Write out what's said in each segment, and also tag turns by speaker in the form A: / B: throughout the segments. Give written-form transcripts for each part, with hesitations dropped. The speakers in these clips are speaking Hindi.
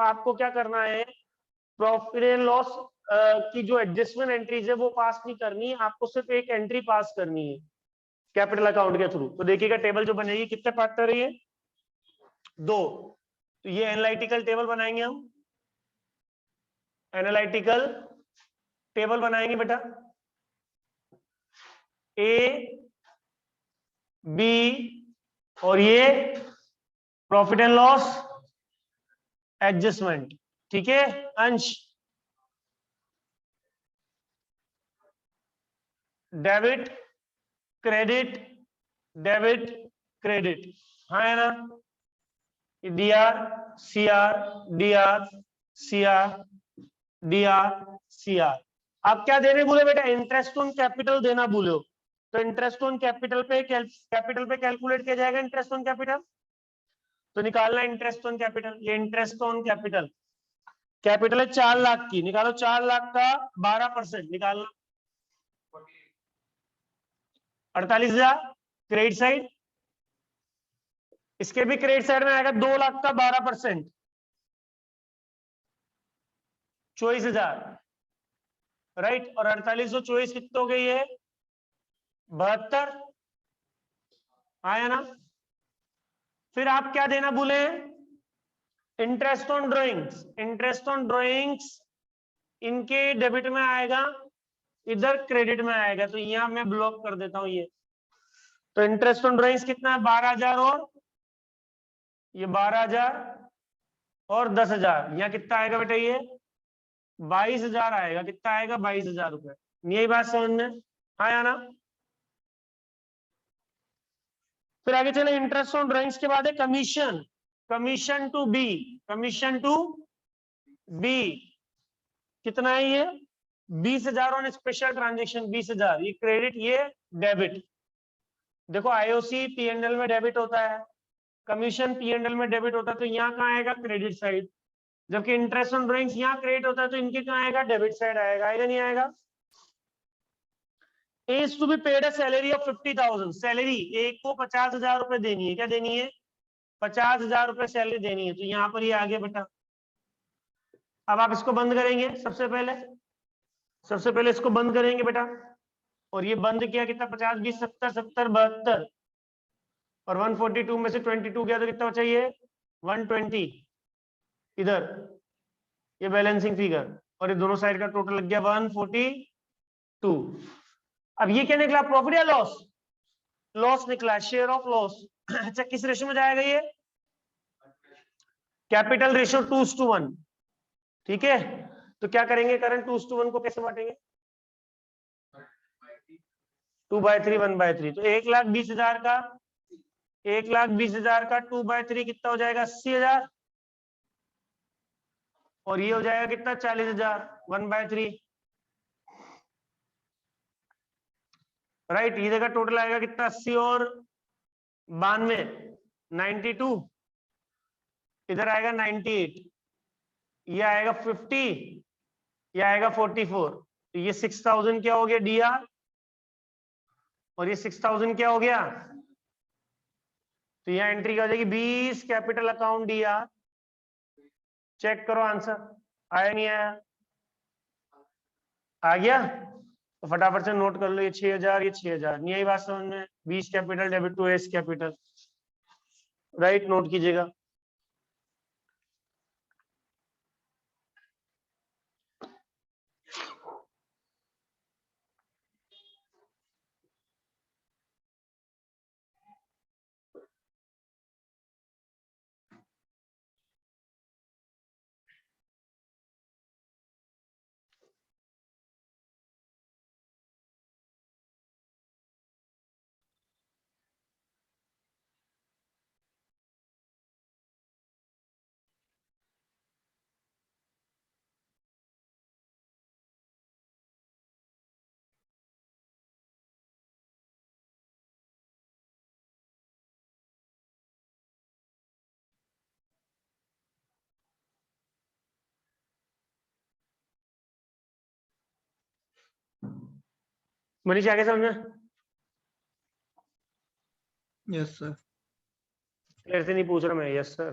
A: आपको क्या करना है, प्रॉफिट एंड लॉस की जो एडजस्टमेंट एंट्रीज है वो पास नहीं करनी, आपको सिर्फ एक एंट्री पास करनी है कैपिटल अकाउंट के थ्रू। तो देखिएगा टेबल जो बनेगी कितने पार्ट कर रही है, 2। तो ये एनालिटिकल टेबल बनाएंगे हम, एनालिटिकल टेबल बनाएंगे बेटा, ए बी और ये प्रॉफिट एंड लॉस एडजस्टमेंट, ठीक है अंश। डेबिट क्रेडिट डेबिट क्रेडिट, हाँ है ना, D R C R D R C R D R C R. आप क्या देने भूले बेटा, इंटरेस्ट ऑन कैपिटल देना भूले हो, तो इंटरेस्ट ऑन कैपिटल पे कैलकुलेट किया जाएगा इंटरेस्ट ऑन कैपिटल। तो निकालना इंटरेस्ट ऑन कैपिटल, ये इंटरेस्ट ऑन कैपिटल, कैपिटल है 4 लाख की, निकालो 4 लाख का 12% निकालना, 48,000 क्रेडिट साइड, इसके भी क्रेडिट साइड में आएगा 2 लाख का 12%, 24,000 राइट। और 4824 कितने हो गई है, 72, आया ना। फिर आप क्या देना भूले, interest on drawings, interest on drawings इनके डेबिट में आएगा, इधर क्रेडिट में आएगा, तो यहां मैं ब्लॉक कर देता हूं ये। तो इंटरेस्ट ऑन ड्रॉइंग्स कितना है, 12,000 और ये 12,000 और 10,000, यहाँ कितना आएगा बेटा, ये 22,000 आएगा, कितना आएगा 22,000 रुपए। यही बात समझ में आया ना। फिर आगे चले, इंटरेस्ट ऑन ड्रॉइंग्स के बाद है commission, commission to be, commission to be कितना है ये 20,000 ऑन स्पेशल ट्रांजेक्शन, 20,000 ये क्रेडिट ये डेबिट। देखो आईओसी पीएनएल में डेबिट होता है, कमीशन पीएनएल में डेबिट होता है, तो यहाँ कहाँ आएगा क्रेडिट साइड, जबकि इंटरेस्ट ऑन ड्रॉइंग्स यहाँ क्रेडिट होता है, तो इनके कहाँ आएगा डेबिट साइड आएगा, आएगा नहीं आएगा। Is to be paid a salary of 50,000, salary एक को 50,000 रुपए देनी है, क्या देनी है 50,000 रुपए सैलरी देनी है, तो यहाँ पर ये आगे बेटा। अब आप इसको बंद करेंगे, सबसे पहले इसको बंद करेंगे बेटा, और ये बंद किया कितना 50 20 70 70 72, और 142 में से 22 गया तो कितना बचा ये 120, इधर ये बैलेंसिंग फिगर, और ये दोनों साइड का टोटल लग गया 142। अब ये क्या निकला, प्रॉफिट या लॉस, लॉस निकला, शेयर ऑफ लॉस। अच्छा किस रेशो में जाएगा ये, कैपिटल रेशो 2:1, ठीक है। तो क्या करेंगे, करंट 2:1 को कैसे बांटेंगे, 2/3 1/3, तो 1,20,000 का 1,20,000 का 2/3 कितना हो जाएगा 80,000, और ये हो जाएगा कितना 40,000 1/3, राइट। ये जगह टोटल आएगा कितना 80 और 92 92, इधर आएगा 98, ये आएगा 50, ये आएगा 44, तो ये 6,000 क्या हो गया डीआर, और ये 6,000 क्या हो गया, तो यहाँ एंट्री क्या हो जाएगी 20 कैपिटल अकाउंट डीआर। चेक करो आंसर आया नहीं आया, आ गया, तो फटाफट से नोट कर लो, ये 6,000 ये 6,000, नहीं आई बात समझ में, 20 capital debit to S capital, right, note कीजिएगा। मनीष आगे समझ में,
B: यस सर।
A: ऐसे नहीं पूछ रहा मैं, यस सर।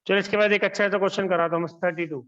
A: चलो इसके बाद एक अच्छा सा क्वेश्चन कराता हूँ 32।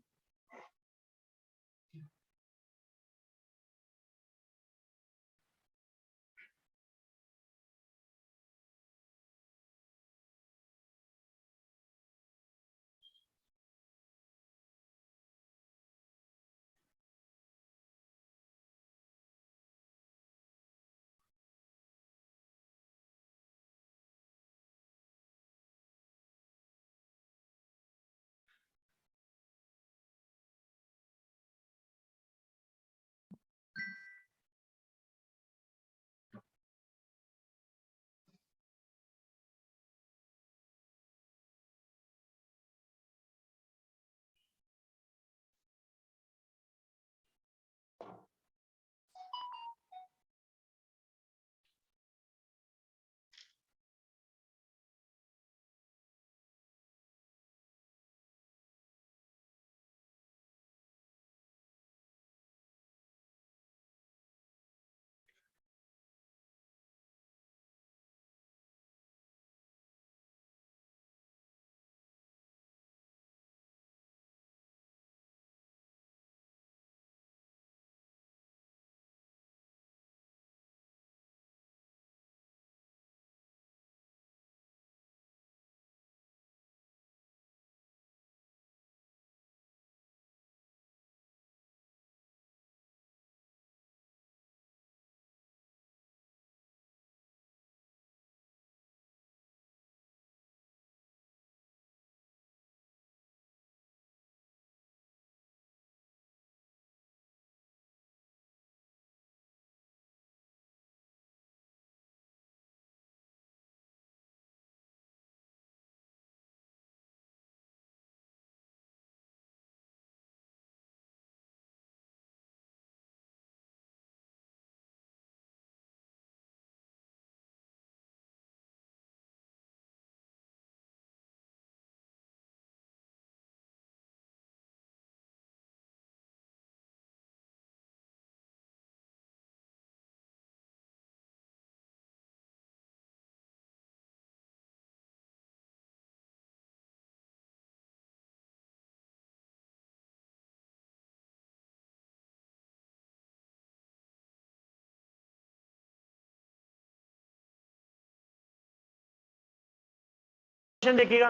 A: क्वेश्चन देखिएगा,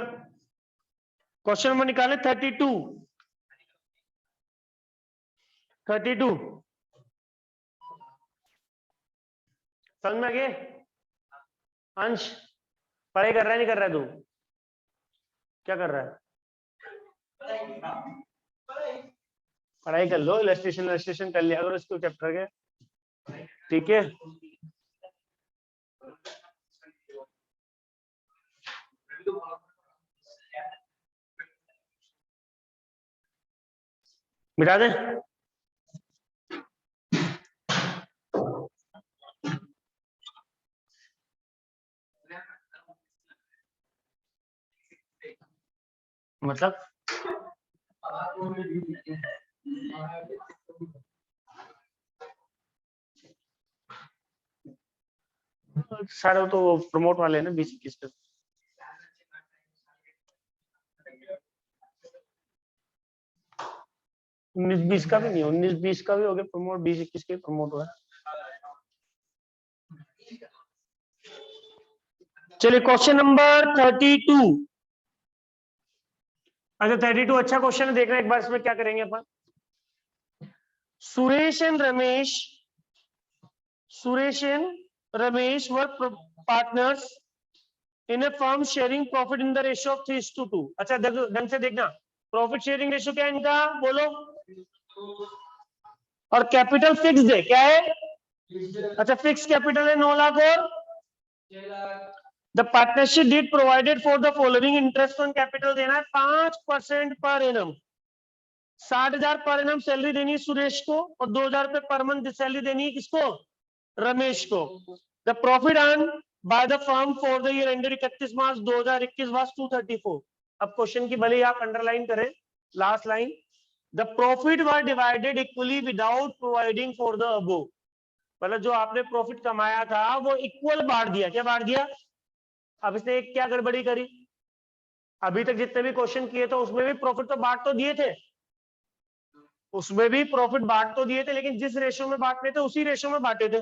A: क्वेश्चन नंबर निकाले 32। समझ में आ गए? अंश पढ़ाई कर रहा है नहीं कर रहा है तू? क्या कर रहा है? पढ़ाई कर लो, इलस्ट्रेशन कर लिया करो इसको चैप्टर के, ठीक है? मिटा दे। मतलब सारे तो प्रमोट वाले हैं ना 20-21 पे। उन्नीस बीस का भी नहीं, 19-20 का भी हो गया प्रमोट, 20-21 के प्रमोट हुआ। चलिए क्वेश्चन नंबर 32। अच्छा 32 अच्छा क्वेश्चन है, देखना एक बार इसमें क्या करेंगे अपन। Suresh and Ramesh were partners in a firm sharing profit in the ratio of 3:2। अच्छा ढंग से देखना, प्रॉफिट शेयरिंग रेशियो क्या है इनका, बोलो। और कैपिटल फिक्स्ड है, क्या है? अच्छा फिक्स कैपिटल है 9 लाख और the partnership did provided for the following interest on capital देना है 5% per annum. 60,000 per annum salary देनी है सुरेश को और 2,000 रुपए पर मंथ सैलरी देनी है किसको, रमेश को। The profit earn by the firm for the year ended 31 March 2021 was 234। अब क्वेश्चन की भले ही आप अंडरलाइन करें last line, the profit were divided equally without providing for the above. मतलब जो आपने प्रॉफिट कमाया था वो इक्वल बांट दिया, क्या बांट दिया? अब इसने एक क्या गड़बड़ी करी, अभी तक जितने भी क्वेश्चन किए थे उसमें भी प्रॉफिट तो बांट तो दिए थे, उसमें भी प्रॉफिट बांट तो दिए थे, लेकिन जिस रेशो में बांटने थे उसी रेशो में बांटे थे,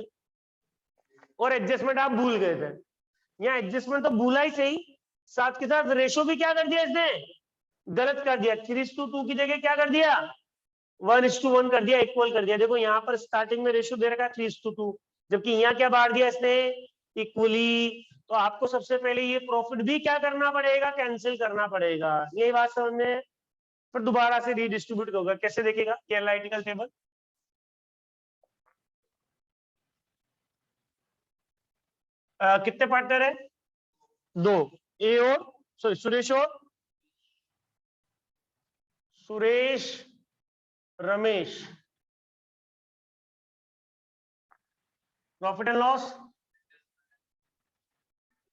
A: और एडजस्टमेंट आप भूल गए थे। यहाँ एडजस्टमेंट तो भूला ही सही, साथ के साथ रेशो भी क्या कर दिया इसने, गलत कर दिया। 3:2 की जगह क्या कर दिया, 1:1 कर दिया, इक्वल कर दिया। देखो यहाँ पर स्टार्टिंग में रेशो दे रखा है 3:2, जबकि यहाँ क्या बांट दिया इसने, इक्वली। तो आपको सबसे पहले ये प्रॉफिट भी क्या करना पड़ेगा, कैंसिल करना पड़ेगा। यही बात समझ में, फिर दोबारा से रीडिस्ट्रीब्यूट होगा। कैसे देखेगा, क्या एनालिटिकल टेबल, कितने पार्टनर है, 2, ए और sorry Suresh Ramesh. Profit and loss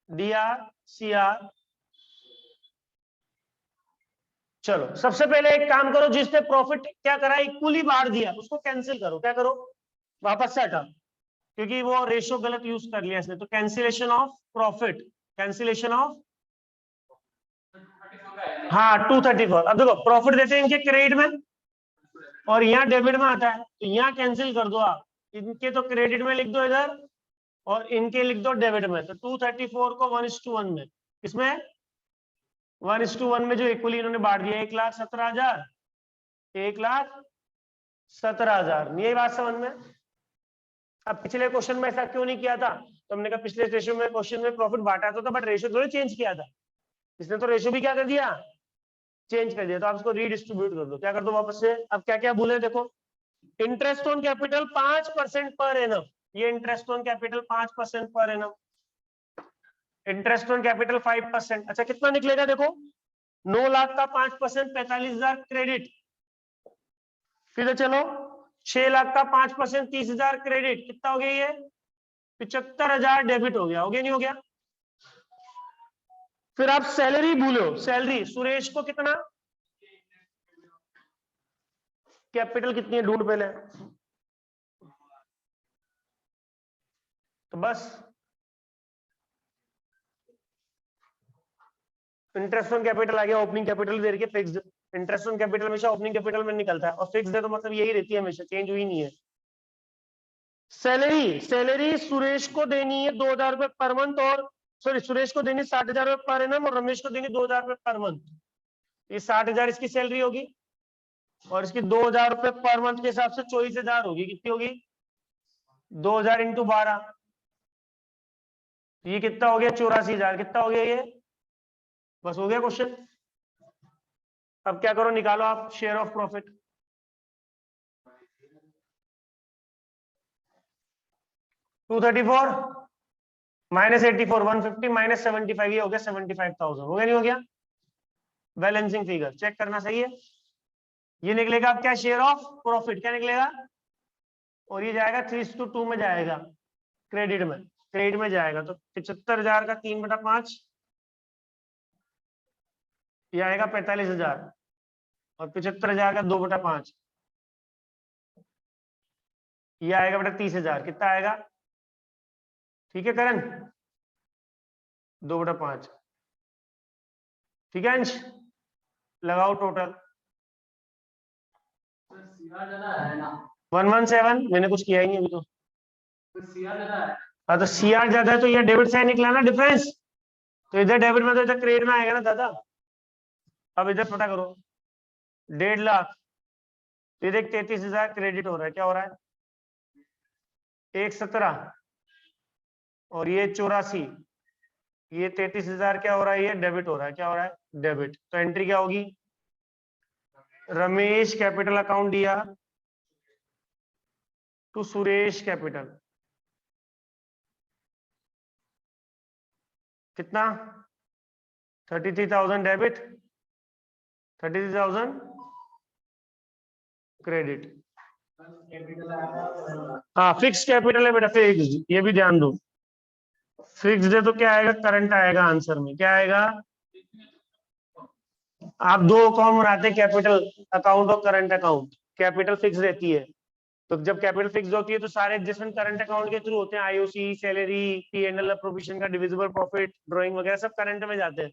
A: DR CR। चलो सबसे पहले एक काम करो, जिसने प्रॉफिट क्या करा, इक्वली बांट दिया, उसको कैंसिल करो। क्या करो, वापस से हटा, क्योंकि वो रेशो गलत यूज कर लिया इसने। तो cancellation of profit, cancellation of, हाँ 234। अब देखो प्रॉफिट देते हैं इनके क्रेडिट में और यहाँ डेबिट में आता है, तो यहाँ कैंसिल कर दो आप। इनके तो क्रेडिट में लिख दो इधर, और इनके लिख दो डेबिट में। तो 234 को 1:1 में, इसमें 1:1 में जो इक्वली इन्होंने बांट दिया, 1,17,000, 1,17,000। यही बात समझ में। अब पिछले क्वेश्चन में ऐसा क्यों नहीं किया था, तो हमने कहा पिछले रेशियो में क्वेश्चन में प्रॉफिट बांटा तो था, बट रेशियो थोड़ी चेंज किया था। इसने तो रेशियो भी क्या कर दिया, चेंज कर दिया। तो आप इसको रीडिस्ट्रीब्यूट कर दो। क्या कर दो वापस से, अब क्या क्या भूले देखो। Interest on capital 5% per annum, ये interest on capital 5% per annum. Interest on capital 5%, अच्छा कितना निकलेगा देखो, 9 लाख का 5%, 45,000 क्रेडिट। फिर चलो 6 लाख का 5%, 30,000 क्रेडिट, कितना हो गया ये, 75,000 डेबिट हो गया नहीं हो गया। फिर आप सैलरी भूलो, सैलरी सुरेश को कितना, कैपिटल कितनी है ढूंढ पहले, तो बस इंटरेस्ट ऑन कैपिटल आ गया, ओपनिंग कैपिटल दे रखी है फिक्स्ड। इंटरेस्ट ऑन कैपिटल हमेशा ओपनिंग कैपिटल में निकलता है, और फिक्स्ड है तो मतलब यही रहती है हमेशा, चेंज हुई नहीं है। सैलरी, सैलरी सुरेश को देनी है 2,000 रुपए पर मंथ, और सॉरी सुरेश को देनी 60,000 रुपए पर एनम, और रमेश को देनी 2,000 रुपए पर मंथ। ये 60,000 इसकी सैलरी होगी, और इसकी 2,000 रुपए पर मंथ के हिसाब से 24,000 होगी। कितनी होगी, 2,000 इंटू 12, ये कितना हो गया, 84,000। कितना हो गया ये, बस हो गया क्वेश्चन। अब क्या करो, निकालो आप शेयर ऑफ प्रॉफिट। -234 -84, 150 -75, ये हो गया 75,000। हो गया नहीं हो गया, बैलेंसिंग फिगर चेक करना सही है। ये निकलेगा अब क्या, शेयर ऑफ प्रॉफिट क्या निकलेगा, और ये जाएगा 3:2 में जाएगा, क्रेडिट में, क्रेडिट में जाएगा। तो 75,000 का 3/5, ये आएगा 45,000, और 75,000 का 2/5, ये आएगा बेटा 30,000। कितना आएगा, ठीक है करण, 2/5। ठीक है अंश, लगाओ टोटल 117। मैंने कुछ किया ही नहीं अभी तो। हाँ तो CR ज्यादा है, तो ये डेबिट साइड निकला ना डिफरेंस, तो इधर डेबिट में तो इधर क्रेडिट में आएगा ना दादा। अब इधर पता करो, 1.5 लाख, ये देख 33,000 क्रेडिट हो रहा है, क्या हो रहा है, 117, और ये 84, ये 33,000 क्या हो रहा है, ये डेबिट हो रहा है। क्या हो रहा है, डेबिट। तो एंट्री क्या होगी, रमेश कैपिटल अकाउंट दिया टू सुरेश कैपिटल, कितना, 33,000 डेबिट, 33,000 क्रेडिट। हाँ फिक्स कैपिटल है बेटा, फिक्स, ये भी ध्यान दो। फिक्स्ड है तो क्या आएगा, करंट आएगा आंसर में। क्या आएगा, आप दो अकाउंट बनाते हैं, कैपिटल अकाउंट और करंट अकाउंट। कैपिटल फिक्स रहती है, तो जब कैपिटल फिक्स होती है तो सारे एडजस्टमेंट करंट अकाउंट के थ्रू होते हैं। IOC, सैलरी, P&L, प्रोविजन का डिविजिबल प्रॉफिट, ड्राइंग वगैरह सब करंट में जाते हैं।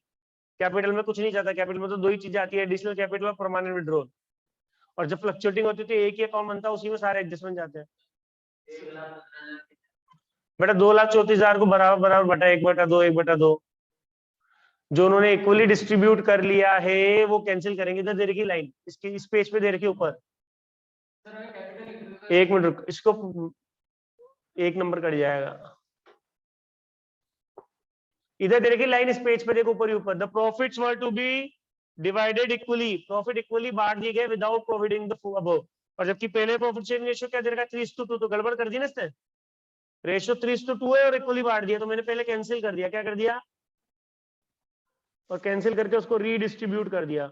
A: कैपिटल में कुछ नहीं जाता, कैपिटल में तो दो ही चीजें आती है, एडिशनल कैपिटल और परमानेंट विड्रॉल। और जब फ्लक्चुएटिंग होती है तो एक ही अकाउंट बनता है, उसी में सारे एडजस्टमेंट जाते हैं। बेटा 2,34,000 को बराबर बराबर बटा 1/2, 1/2। जो उन्होंने इक्वली डिस्ट्रीब्यूट कर लिया है वो कैंसिल करेंगे। इधर दे रखी लाइन, इसकी इस पेज पे दे रखी ऊपर। एक मिनट रुक, इसको एक नंबर कट जाएगा। इधर दे रखी लाइन, इस पेज पे देखो ऊपर ही ऊपर। The profits were to be divided equally, profit equally बांट दिए गए विदाउट प्रोविडिंग द अबव। और जबकि पहले प्रॉफिट शेयरिंग रेशियो क्या दे रखा है, 3:2, तो गड़बड़ कर दी ना इसने। रेशियो 3:2 है और इक्वली बांट दिया, तो मैंने पहले कैंसिल कर दिया। क्या कर दिया? और कैंसिल करके उसको रीडिस्ट्रीब्यूट कर दिया।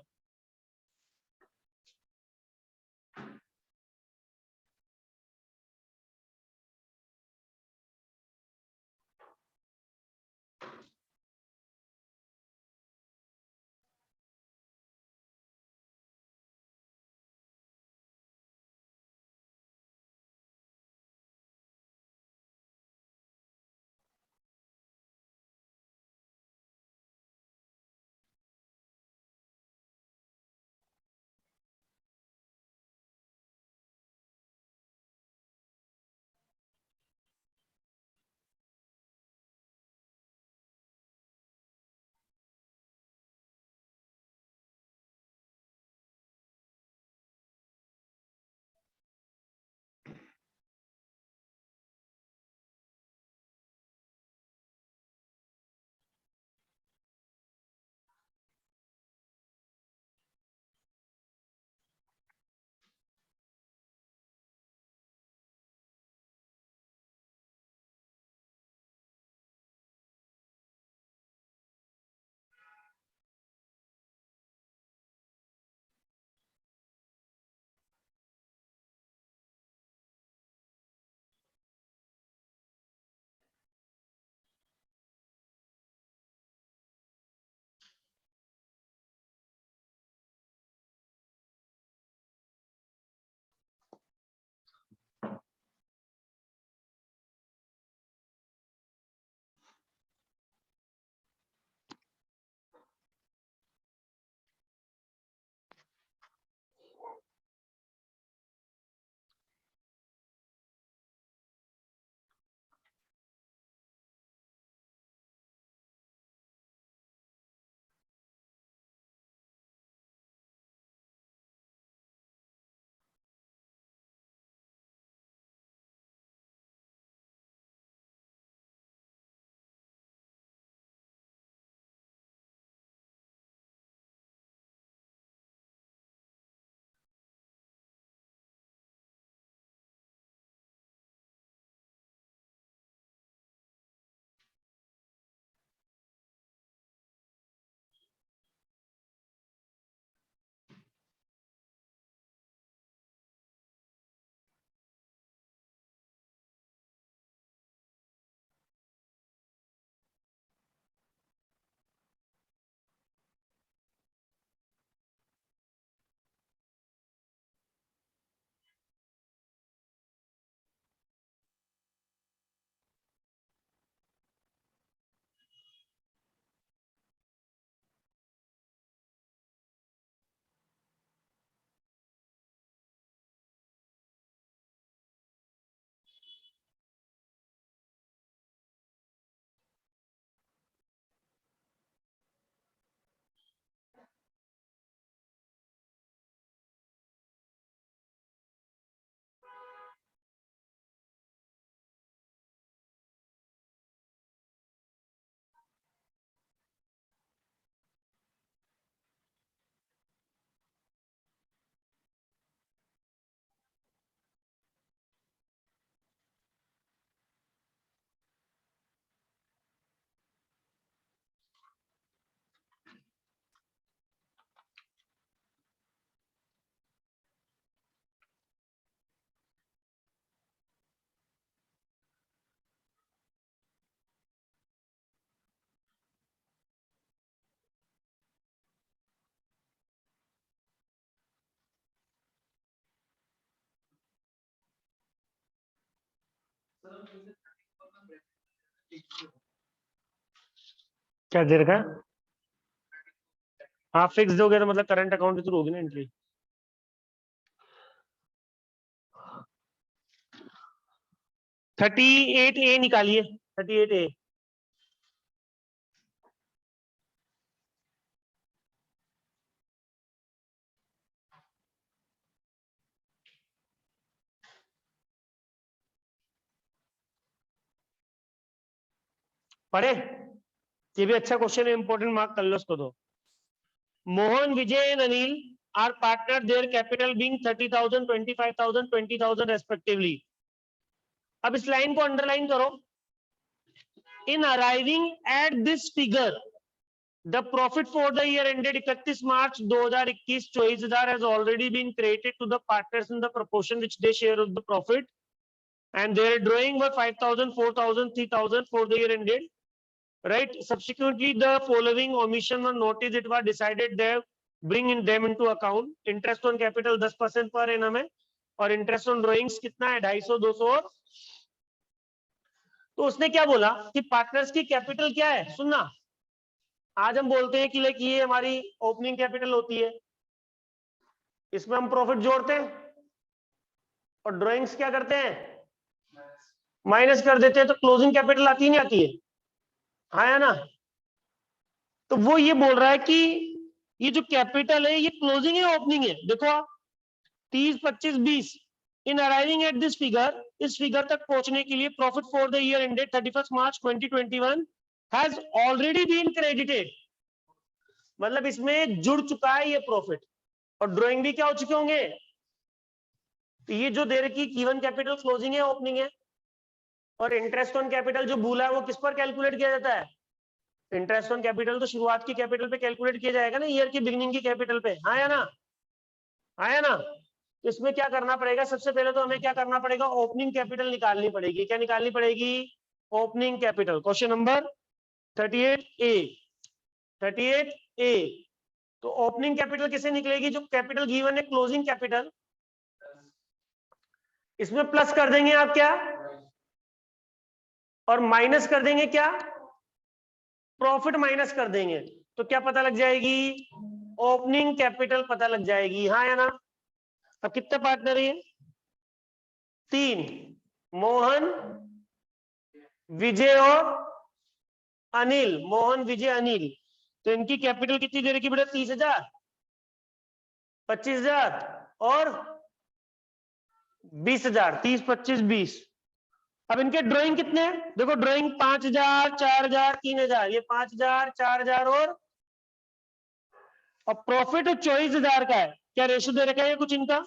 A: क्या दे रखा है? हाँ फिक्स दोगे तो मतलब करंट अकाउंट के थ्रू होगी ना एंट्री। 38A निकालिए, 38A। पढ़े? ये भी अच्छा क्वेश्चन है, इंपॉर्टेंट, मार्क कर लो उसको। तो Mohan, Vijay and Anil are partner, their capital being 30,000, 25,000, 20,000 respectively. अब इस लाइन को अंडरलाइन करो। In arriving at this figure the profit for the year ended 31 March 2021 24,000 has already been credited to the partners in the proportion which they share of the profit, and their drawing were 5,000, 4,000, 3,000 for the year ended. Right. Subsequently, the following omission were noticed. It was decided they bring in them into account. Interest on capital 10% per annum है, और इंटरेस्ट ऑन ड्रॉइंग्स कितना है, 250, 200। तो उसने क्या बोला कि पार्टनर्स की कैपिटल क्या है। सुनना, आज हम बोलते हैं कि लाइक ये हमारी ओपनिंग कैपिटल होती है, इसमें हम प्रॉफिट जोड़ते हैं और ड्रॉइंग्स क्या करते हैं, माइनस कर देते हैं, तो क्लोजिंग कैपिटल आती नहीं आती है, हाँ या ना। तो वो ये बोल रहा है कि ये जो कैपिटल है ये क्लोजिंग है ओपनिंग है। देखो 30, 25, 20 in arriving at this figure, इस फिगर तक पहुंचने के लिए profit for the year ended 31 March 2021 has already been credited, मतलब इसमें जुड़ चुका है ये प्रॉफिट, और ड्राइंग भी क्या हो चुके होंगे। तो ये जो दे रखी गिवन कैपिटल क्लोजिंग है ओपनिंग है, और इंटरेस्ट ऑन कैपिटल जो भूला है वो किस पर कैलकुलेट किया जाता है। इंटरेस्ट ऑन कैपिटल तो शुरुआत की कैपिटल पे कैलकुलेट किया जाएगा ना, ईयर की बिगिनिंग की कैपिटल पे, हाँ या ना, हाँ या ना। तो इसमें क्या करना पड़ेगा, सबसे पहले तो हमें क्या करना पड़ेगा, ओपनिंग कैपिटल निकालनी पड़ेगी। क्या निकालनी पड़ेगी, opening capital. Question number 38A। 38A। तो ओपनिंग कैपिटल किसे निकलेगी, जो कैपिटल गिवन है क्लोजिंग कैपिटल, इसमें प्लस कर देंगे आप क्या, और माइनस कर देंगे क्या, प्रॉफिट माइनस कर देंगे, तो क्या पता लग जाएगी, ओपनिंग कैपिटल पता लग जाएगी, हाँ या ना। अब कितने पार्टनर है, 3, मोहन, विजय और अनिल। मोहन, विजय, अनिल। तो इनकी कैपिटल कितनी दे रखी बेटा, 30,000, 25,000 और 20,000, 30, 25, 20। अब इनके ड्राइंग कितने हैं, देखो ड्राइंग 5,000, 4,000, 3,000, ये 5,000, 4,000 और प्रॉफिट 24,000 का है। क्या रेशो दे रखा है कुछ इनका,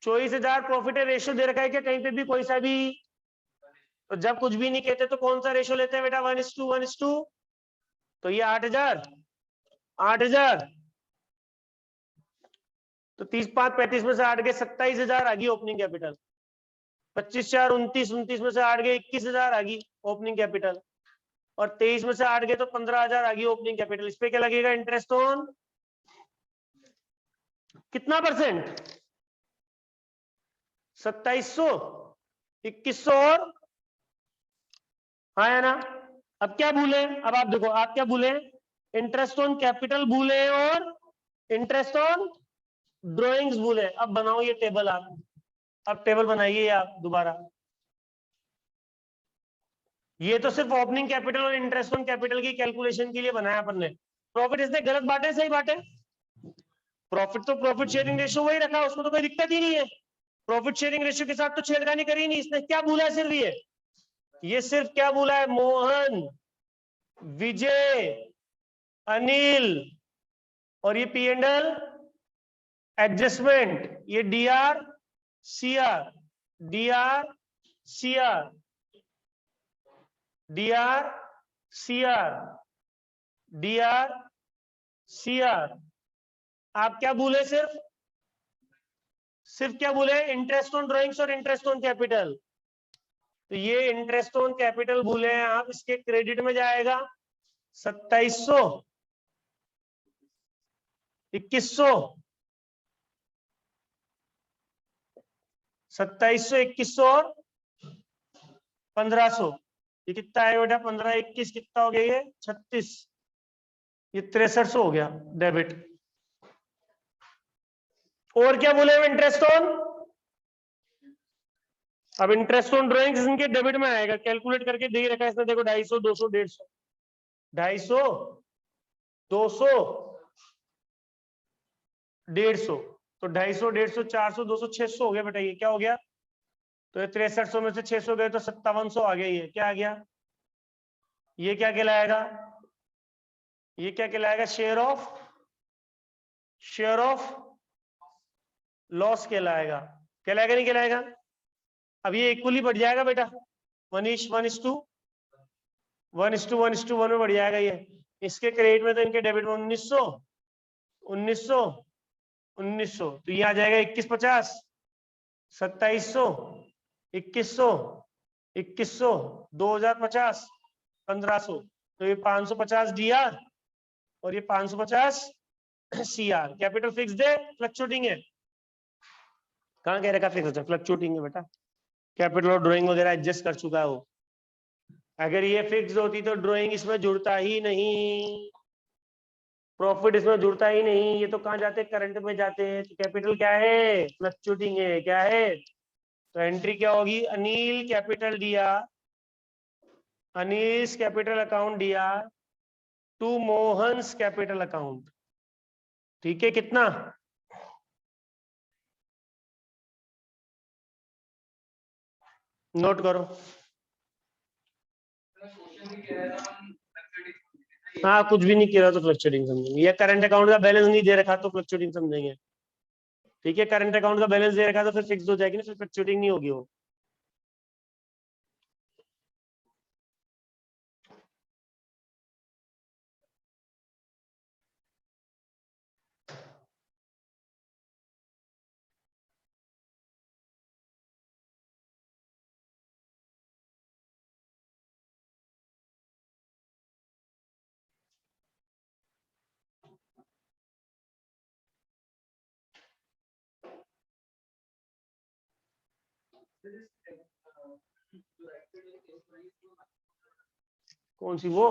A: 24,000 प्रॉफिट है, रेशो दे रखा है क्या कहीं पे भी कोई सा भी। तो जब कुछ भी नहीं कहते तो कौन सा रेशो लेते हैं बेटा, 1:2, 1:2। तो ये 8,000, 8,000, तो 30, 5, 35 में से 8 गए 27,000 आ गई ओपनिंग कैपिटल। 25, 4, 29, 29 में से 8 गए 21,000 आ गई ओपनिंग कैपिटल। और 23 में से 8 गए तो 15,000 आ गई ओपनिंग कैपिटल। इस पे क्या लगेगा, इंटरेस्ट ऑन कितना परसेंट, 2700, 2100 और, हाँ है ना। अब क्या भूले, अब आप देखो आप क्या भूले, इंटरेस्ट ऑन कैपिटल भूले और इंटरेस्ट ऑन ड्रॉइंग्स भूले। अब बनाओ ये टेबल आप, अब टेबल बनाइए आप दोबारा। ये तो सिर्फ ओपनिंग कैपिटल और इंटरेस्ट ऑन कैपिटल की कैलकुलेशन के लिए बनाया अपन ने। प्रॉफिट इसने गलत बांटे सही बांटे, प्रॉफिट तो प्रॉफिट शेयरिंग रेशियो वही रखा, उसमें तो कोई दिक्कत ही नहीं है। प्रॉफिट शेयरिंग रेशियो के साथ तो छेड़खानी करी नहीं इसने। क्या भूला है सिर्फ ये सिर्फ क्या भूला है, मोहन, विजय, अनिल और ये पी एंड एल एडजस्टमेंट, ये DR CR, DR CR, DR CR, DR CR. आप क्या भूले, सिर्फ क्या बोले, इंटरेस्ट ऑन ड्रॉइंग्स और इंटरेस्ट ऑन कैपिटल। तो ये इंटरेस्ट ऑन कैपिटल भूले हैं आप, इसके क्रेडिट में जाएगा 2700, 2100, 2700, 2100 और 1500। ये कितना है बेटा, 15, 21 कितना हो गया, ये 36। ये 6300 हो गया डेबिट। और क्या बोले हम, इंटरेस्ट ऑन, अब इंटरेस्ट ऑन ड्रॉइंग्स इनके डेबिट में आएगा, कैलकुलेट करके दे रखा है इसने, देखो 250, 200, 150, 250, 200, 150, तो 250, 150, 400, 200, 600 हो गया बेटा। ये क्या हो गया, तो ये 6300 में से 600 गए तो 5700 आ गया। ये क्या आ गया, ये क्या कहलाएगा, ये क्या कहलाएगा, शेयर ऑफ लॉस कहलाएगा। कहलाएगा नहीं कहलाएगा। अब ये इक्वली बढ़ जाएगा बेटा, 1:1 में बढ़ जाएगा ये। इसके क्रेडिट में तो इनके डेबिट में 1900, 1900, 1900, तो ये आ जाएगा 2150, 2700, 2100, 2100, 2050, 1500, तो ये 550 DR और ये 550 CR। कैपिटल फिक्स्ड है, फ्लक्चुएटिंग है, कहाँ कह रखा फिक्स है, फ्लक्चुएटिंग है बेटा। कैपिटल और ड्राइंग वगैरह एडजस्ट कर चुका है वो। अगर ये फिक्स होती तो ड्राइंग इसमें जुड़ता ही नहीं, प्रॉफिट इसमें जुड़ता ही नहीं, ये तो कहाँ जाते, करंट में जाते हैं। तो कैपिटल क्या है, फ्लक्चुएटिंग है, क्या है, तो एंट्री क्या होगी, अनिल कैपिटल दिया, अनिल कैपिटल अकाउंट दिया टू मोहन्स कैपिटल अकाउंट। ठीक है, कितना, नोट करो। हाँ, कुछ भी नहीं किया तो फ्लक्चुएटिंग समझेंगे, या करंट अकाउंट का बैलेंस नहीं दे रखा तो फ्लक्चुएटिंग समझेंगे। ठीक है, करंट अकाउंट का बैलेंस दे रखा तो फिर फिक्स हो जाएगी ना, फिर फ्लक्चुएटिंग नहीं होगी वो। कौन सी वो,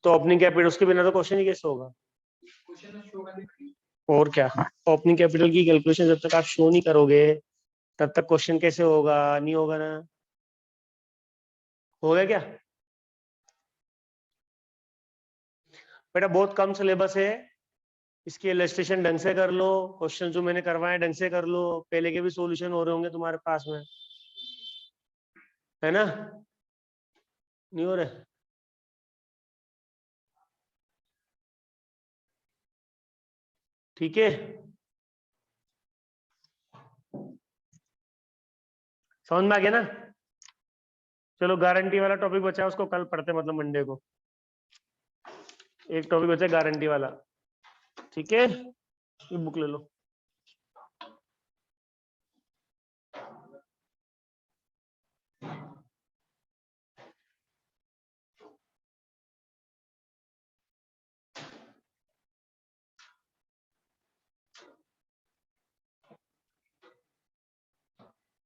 A: तो ओपनिंग कैपिटल, उसके बिना तो क्वेश्चन ही कैसे होगा। और क्या, ओपनिंग कैपिटल की कैलकुलेशन जब तक आप शो नहीं करोगे तब तक क्वेश्चन कैसे होगा, नहीं होगा ना। हो गया क्या बेटा, बहुत कम सिलेबस है, इसकी इलस्ट्रेशन ढंग से कर लो, क्वेश्चन जो मैंने करवाए ढंग से कर लो, पहले के भी सॉल्यूशन हो रहे होंगे तुम्हारे पास में, है ना, नहीं हो रहे। ठीक है, समझ में आ गया ना। चलो, गारंटी वाला टॉपिक बचा है, उसको कल पढ़ते, मतलब मंडे को। एक टॉपिक बचा गारंटी वाला, ठीक है, ये बुक ले लो।